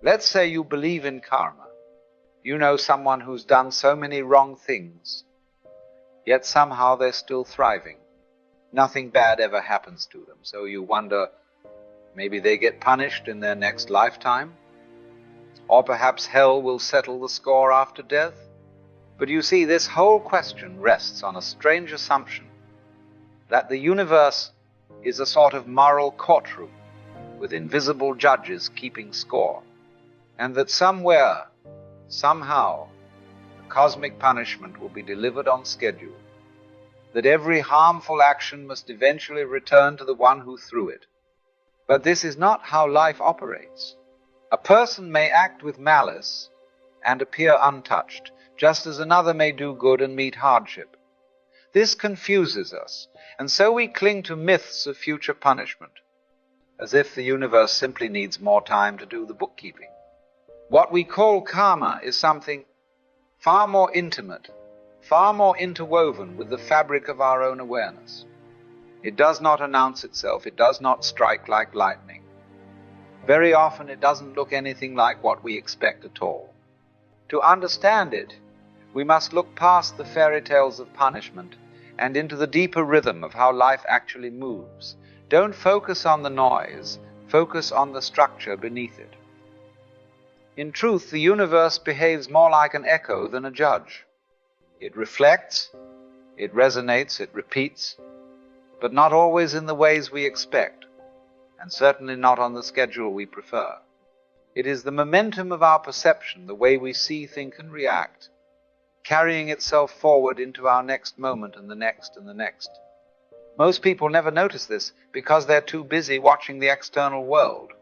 Let's say you believe in karma. You know someone who's done so many wrong things, yet somehow they're still thriving. Nothing bad ever happens to them. So you wonder, maybe they get punished in their next lifetime? Or perhaps hell will settle the score after death? But you see, this whole question rests on a strange assumption that the universe is a sort of moral courtroom with invisible judges keeping score, and that somewhere, somehow, the cosmic punishment will be delivered on schedule, that every harmful action must eventually return to the one who threw it. But this is not how life operates. A person may act with malice and appear untouched, just as another may do good and meet hardship. This confuses us, and so we cling to myths of future punishment, as if the universe simply needs more time to do the bookkeeping. What we call karma is something far more intimate, far more interwoven with the fabric of our own awareness. It does not announce itself, it does not strike like lightning. Very often it doesn't look anything like what we expect at all. To understand it, we must look past the fairy tales of punishment and into the deeper rhythm of how life actually moves. Don't focus on the noise, focus on the structure beneath it. In truth, the universe behaves more like an echo than a judge. It reflects, it resonates, it repeats, but not always in the ways we expect, and certainly not on the schedule we prefer. It is the momentum of our perception, the way we see, think, and react, carrying itself forward into our next moment and the next and the next. Most people never notice this because they're too busy watching the external world.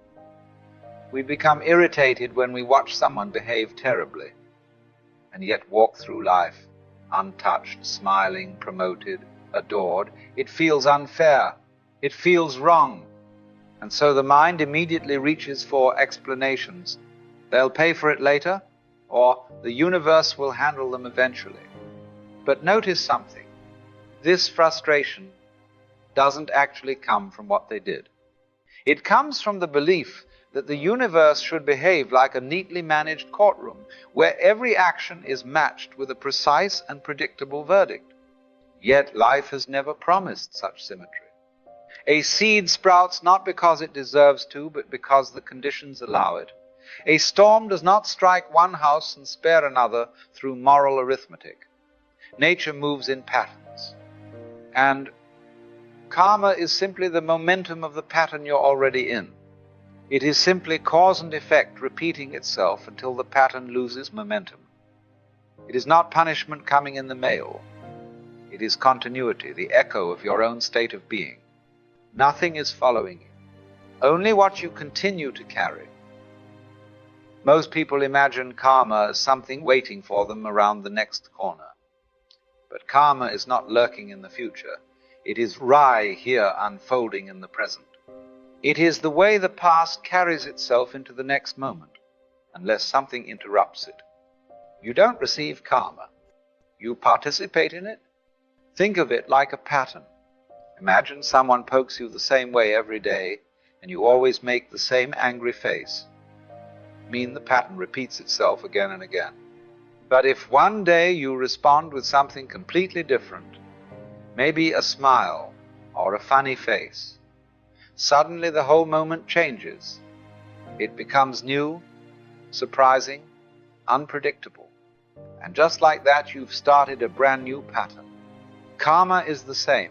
We become irritated when we watch someone behave terribly, and yet walk through life untouched, smiling, promoted, adored. It feels unfair. It feels wrong. And so the mind immediately reaches for explanations. They'll pay for it later, or the universe will handle them eventually. But notice something. This frustration doesn't actually come from what they did. It comes from the belief that the universe should behave like a neatly managed courtroom, where every action is matched with a precise and predictable verdict. Yet life has never promised such symmetry. A seed sprouts not because it deserves to, but because the conditions allow it. A storm does not strike one house and spare another through moral arithmetic. Nature moves in patterns. And karma is simply the momentum of the pattern you're already in. It is simply cause and effect repeating itself until the pattern loses momentum. It is not punishment coming in the mail. It is continuity, the echo of your own state of being. Nothing is following you, only what you continue to carry. Most people imagine karma as something waiting for them around the next corner. But karma is not lurking in the future. It is right here unfolding in the present. It is the way the past carries itself into the next moment, unless something interrupts it. You don't receive karma. You participate in it. Think of it like a pattern. Imagine someone pokes you the same way every day, and you always make the same angry face. The pattern repeats itself again and again. But if one day you respond with something completely different, maybe a smile or a funny face, suddenly the whole moment changes. It becomes new, surprising, unpredictable. And just like that, you've started a brand new pattern. Karma is the same.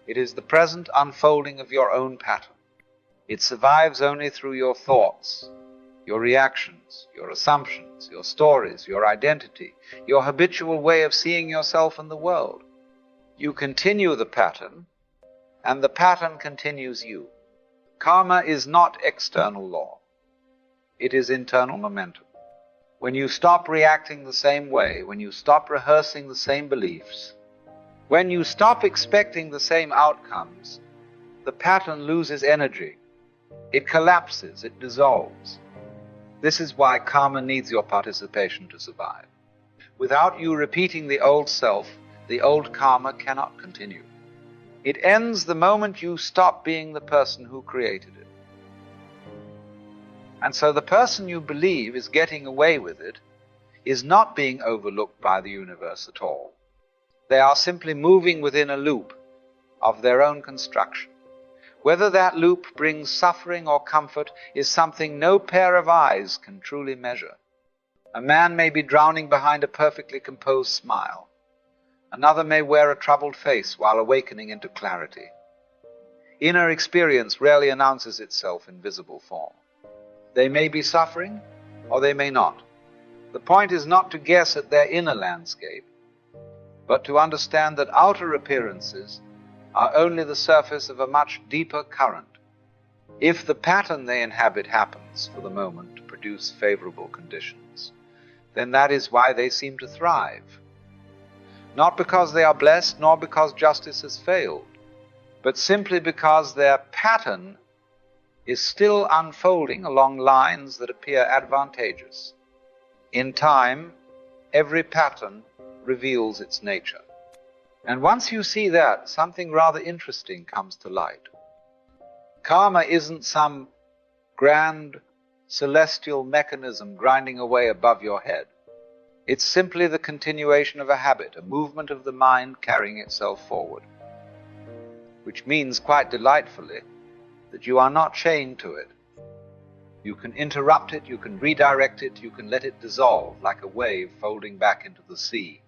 It is the present unfolding of your own pattern. It survives only through your thoughts, your reactions, your assumptions, your stories, your identity, your habitual way of seeing yourself and the world. You continue the pattern, and the pattern continues you. Karma is not external law. It is internal momentum. When you stop reacting the same way, when you stop rehearsing the same beliefs, when you stop expecting the same outcomes, the pattern loses energy. It collapses, it dissolves. This is why karma needs your participation to survive. Without you repeating the old self, the old karma cannot continue. It ends the moment you stop being the person who created it. And so the person you believe is getting away with it is not being overlooked by the universe at all. They are simply moving within a loop of their own construction. Whether that loop brings suffering or comfort is something no pair of eyes can truly measure. A man may be drowning behind a perfectly composed smile. Another may wear a troubled face while awakening into clarity. Inner experience rarely announces itself in visible form. They may be suffering, or they may not. The point is not to guess at their inner landscape, but to understand that outer appearances are only the surface of a much deeper current. If the pattern they inhabit happens, for the moment, to produce favorable conditions, then that is why they seem to thrive. Not because they are blessed, nor because justice has failed, but simply because their pattern is still unfolding along lines that appear advantageous. In time, every pattern reveals its nature. And once you see that, something rather interesting comes to light. Karma isn't some grand celestial mechanism grinding away above your head. It's simply the continuation of a habit, a movement of the mind carrying itself forward. Which means, quite delightfully, that you are not chained to it. You can interrupt it, you can redirect it, you can let it dissolve like a wave folding back into the sea.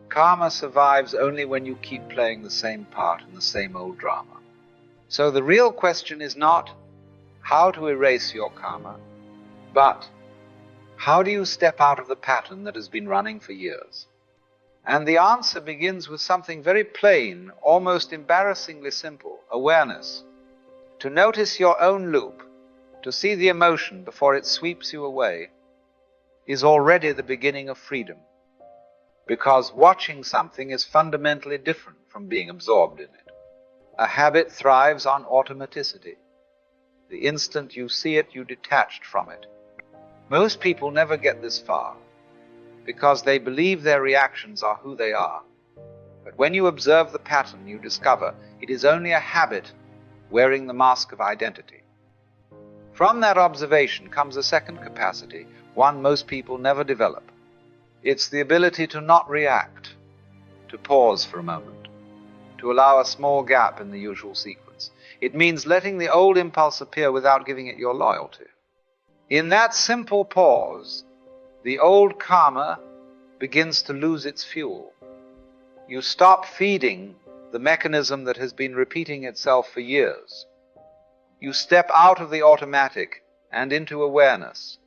Karma survives only when you keep playing the same part in the same old drama. So the real question is not how to erase your karma, but how do you step out of the pattern that has been running for years? And the answer begins with something very plain, almost embarrassingly simple: awareness. To notice your own loop, to see the emotion before it sweeps you away, is already the beginning of freedom. Because watching something is fundamentally different from being absorbed in it. A habit thrives on automaticity. The instant you see it, you detached from it. Most people never get this far, because they believe their reactions are who they are. But when you observe the pattern, you discover it is only a habit wearing the mask of identity. From that observation comes a second capacity, one most people never develop. It's the ability to not react, to pause for a moment, to allow a small gap in the usual sequence. It means letting the old impulse appear without giving it your loyalty. In that simple pause, the old karma begins to lose its fuel. You stop feeding the mechanism that has been repeating itself for years. You step out of the automatic and into awareness.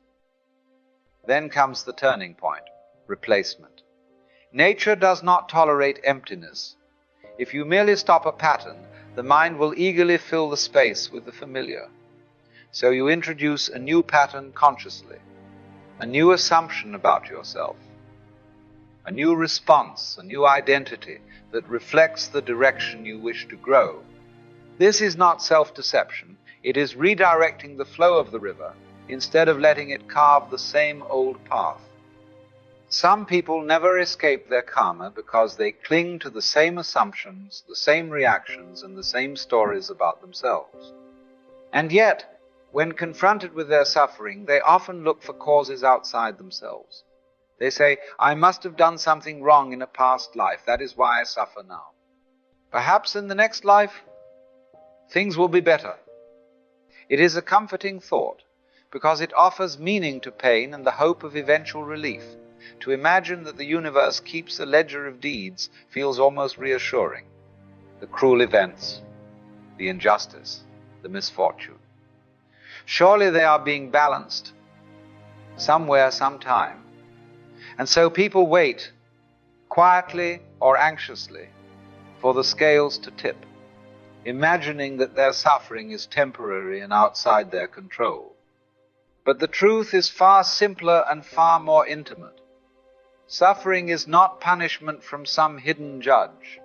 Then comes the turning point. Replacement. Nature does not tolerate emptiness. If you merely stop a pattern, the mind will eagerly fill the space with the familiar. So you introduce a new pattern consciously, a new assumption about yourself, a new response, a new identity that reflects the direction you wish to grow. This is not self-deception. It is redirecting the flow of the river instead of letting it carve the same old path. Some people never escape their karma because they cling to the same assumptions, the same reactions, and the same stories about themselves. And yet, when confronted with their suffering, they often look for causes outside themselves. They say, I must have done something wrong in a past life. That is why I suffer now. Perhaps in the next life, things will be better. It is a comforting thought because it offers meaning to pain and the hope of eventual relief. To imagine that the universe keeps a ledger of deeds feels almost reassuring. The cruel events, the injustice, the misfortune. Surely they are being balanced somewhere, sometime. And so people wait, quietly or anxiously, for the scales to tip, imagining that their suffering is temporary and outside their control. But the truth is far simpler and far more intimate. Suffering is not punishment from some hidden judge.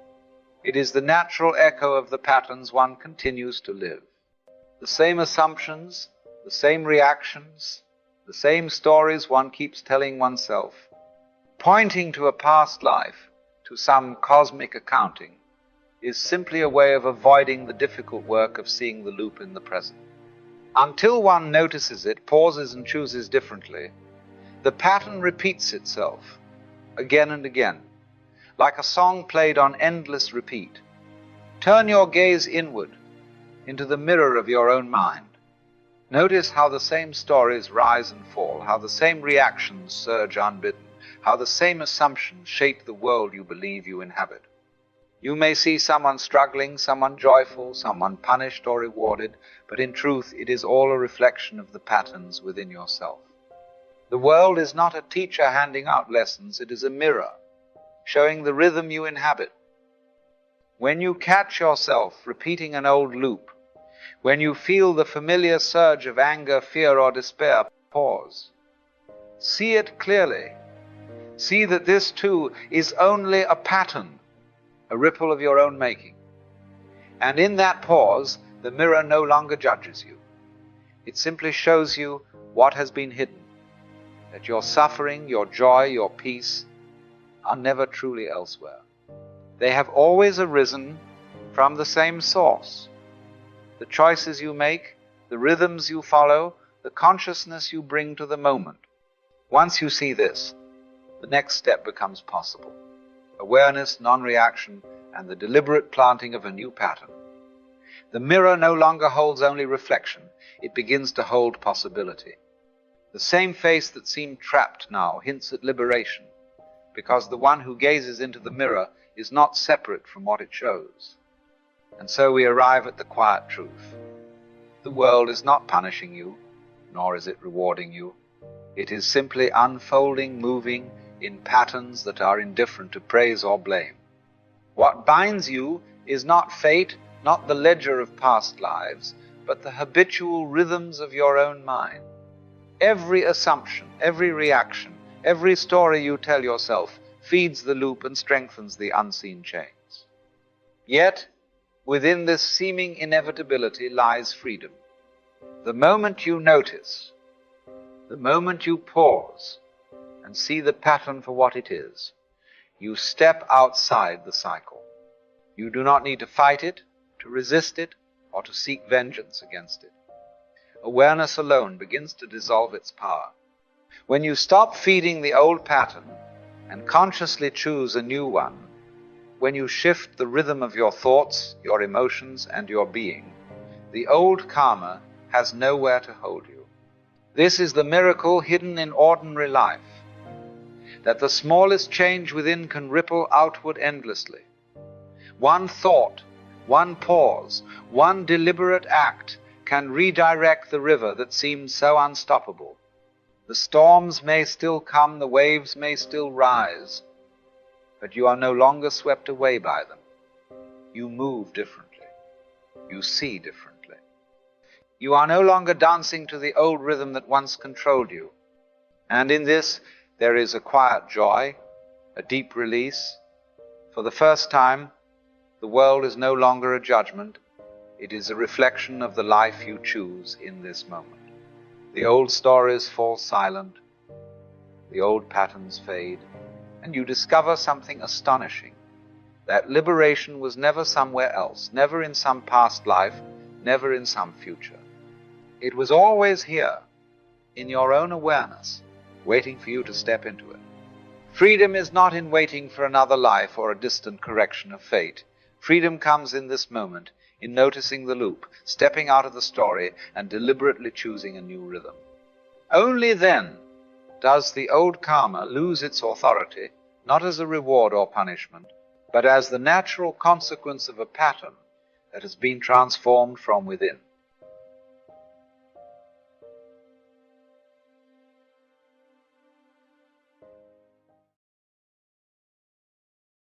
It is the natural echo of the patterns one continues to live. The same assumptions, the same reactions, the same stories one keeps telling oneself, pointing to a past life, to some cosmic accounting, is simply a way of avoiding the difficult work of seeing the loop in the present. Until one notices it, pauses and chooses differently, the pattern repeats itself again and again, like a song played on endless repeat. Turn your gaze inward into the mirror of your own mind. Notice how the same stories rise and fall, how the same reactions surge unbidden, how the same assumptions shape the world you believe you inhabit. You may see someone struggling, someone joyful, someone punished or rewarded, but in truth it is all a reflection of the patterns within yourself. The world is not a teacher handing out lessons, it is a mirror, showing the rhythm you inhabit. When you catch yourself repeating an old loop, when you feel the familiar surge of anger, fear, or despair, pause. See it clearly. See that this too is only a pattern, a ripple of your own making. And in that pause, the mirror no longer judges you. It simply shows you what has been hidden, that your suffering, your joy, your peace are never truly elsewhere. They have always arisen from the same source. The choices you make, the rhythms you follow, the consciousness you bring to the moment. Once you see this, the next step becomes possible. Awareness, non-reaction, and the deliberate planting of a new pattern. The mirror no longer holds only reflection, it begins to hold possibility. The same face that seemed trapped now hints at liberation, because the one who gazes into the mirror is not separate from what it shows. And so we arrive at the quiet truth. The world is not punishing you, nor is it rewarding you. It is simply unfolding, moving in patterns that are indifferent to praise or blame. What binds you is not fate, not the ledger of past lives, but the habitual rhythms of your own mind. Every assumption, every reaction, every story you tell yourself feeds the loop and strengthens the unseen chains. Yet, within this seeming inevitability lies freedom. The moment you notice, the moment you pause and see the pattern for what it is, you step outside the cycle. You do not need to fight it, to resist it, or to seek vengeance against it. Awareness alone begins to dissolve its power. When you stop feeding the old pattern and consciously choose a new one, when you shift the rhythm of your thoughts, your emotions, and your being, the old karma has nowhere to hold you. This is the miracle hidden in ordinary life, that the smallest change within can ripple outward endlessly. One thought, one pause, one deliberate act can redirect the river that seemed so unstoppable. The storms may still come, the waves may still rise, but you are no longer swept away by them. You move differently. You see differently. You are no longer dancing to the old rhythm that once controlled you. And in this, there is a quiet joy, a deep release. For the first time, the world is no longer a judgment. It is a reflection of the life you choose in this moment. The old stories fall silent. The old patterns fade. And you discover something astonishing. That liberation was never somewhere else, never in some past life, never in some future. It was always here, in your own awareness, waiting for you to step into it. Freedom is not in waiting for another life or a distant correction of fate. Freedom comes in this moment, in noticing the loop, stepping out of the story, and deliberately choosing a new rhythm. Only then does the old karma lose its authority, not as a reward or punishment, but as the natural consequence of a pattern that has been transformed from within.